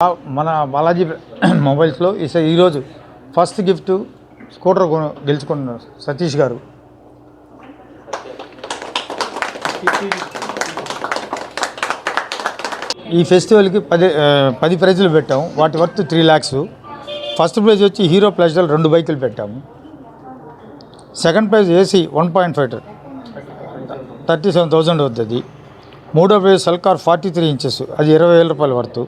మన బాలాజీ మొబైల్స్లో ఈరోజు first gift scooter గెలుచుకున్న సతీష్ గారు. ఈ ఫెస్టివల్కి 10 ప్రైజులు పెట్టాము. వాటి వర్త్ 3 lakhs. ఫస్ట్ ప్రైజ్ వచ్చి హీరో ప్లెజర్ 2 బైకులు పెట్టాము. సెకండ్ ప్రైజ్ ఏసీ 1.5 37,000 అవుతుంది. మూడో ప్రైజ్ సల్కార్ 43 inches, అది 20,000 రూపాయల వర్తు.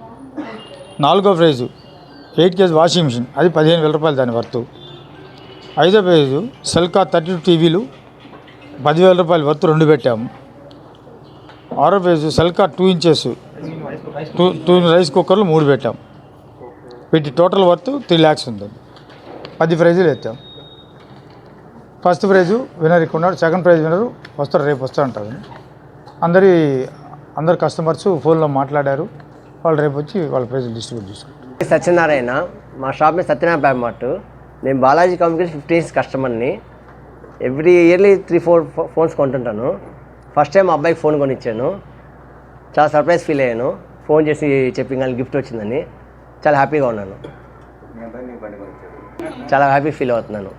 నాలుగో ప్రైజు 8 kg వాషింగ్ మిషన్, అది 15,000 రూపాయలు దాని వర్తు. ఐదో ప్రైజు సల్కార్ 32 టీవీలు 10,000 రూపాయల వర్తు 2 పెట్టాము. ఆరో ప్రైజు సల్కార్ 2 inches 2 రైస్ కుక్కర్లు 3 పెట్టాము. వీటి టోటల్ వర్త్ 3 lakhs ఉంటుంది. 10 ప్రైజులు ఎత్తాం. ఫస్ట్ ప్రైజు విన్నర్ ఇక్కడ ఉన్నాడు. సెకండ్ ప్రైజ్ విన్నరు వస్తారు, రేపు వస్తూ ఉంటారు. అందరు కస్టమర్స్ ఫోన్లో మాట్లాడారు. వాళ్ళు రేపు వచ్చి వాళ్ళ ప్రైజులు డిస్ట్రిబ్యూట్ చేసుకుంటారు. సత్యనారాయణ, మా షాప్ మీద సత్యనారాయణ బ్యాగ్ మార్ట్. నేను బాలాజీ కమ్యూనికేషన్ 15 years కస్టమర్ని. ఎవ్రీ ఇయర్లీ 3-4 ఫోన్స్ కొంటుంటాను. ఫస్ట్ టైం మా అబ్బాయికి ఫోన్ కొనిచ్చాను. చాలా సర్ప్రైజ్ ఫీల్ అయ్యాను. ఫోన్ చేసి చెప్పి కానీ గిఫ్ట్ వచ్చిందని చాలా హ్యాపీగా ఉన్నాను. చాలా హ్యాపీ ఫీల్ అవుతున్నాను.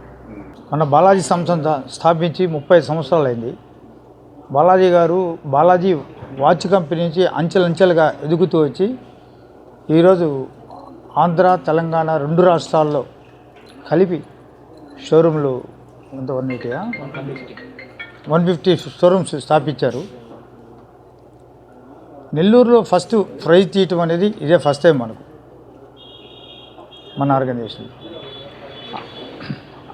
మన బాలాజీ సంస్థ స్థాపించి 35 సంవత్సరాలు అయింది. బాలాజీ గారు బాలాజీ వాచ్ కంపెనీ నుంచి అంచెలంచెలుగా ఎదుగుతూ వచ్చి ఈరోజు ఆంధ్ర, తెలంగాణ 2 రాష్ట్రాల్లో కలిపి షోరూంలు 150 షోరూమ్స్ స్థాపించారు. నెల్లూరులో ఫస్ట్ ప్రైజ్ తీయటం అనేది ఇదే ఫస్ట్ టైం మన ఆర్గనైజేషన్.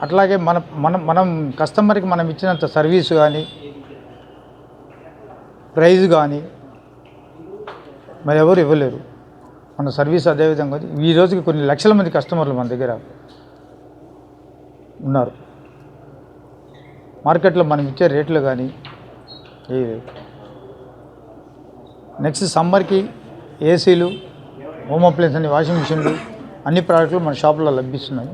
అట్లాగే మనం కస్టమర్కి మనం ఇచ్చినంత సర్వీసు కానీ ప్రైజ్ కానీ మరి ఎవరు ఇవ్వలేరు. మన సర్వీస్ అదేవిధంగా ఈ రోజుకి కొన్ని లక్షల మంది కస్టమర్లు మన దగ్గర ఉన్నారు. మార్కెట్లో మనం ఇచ్చే రేట్లు కానీ నెక్స్ట్ సమ్మర్కి ఏసీలు, హోమ్ అప్లయన్స్ అన్ని, వాషింగ్ మిషన్లు, అన్ని ప్రోడక్ట్లు మన షాపులో లభిస్తున్నాయి.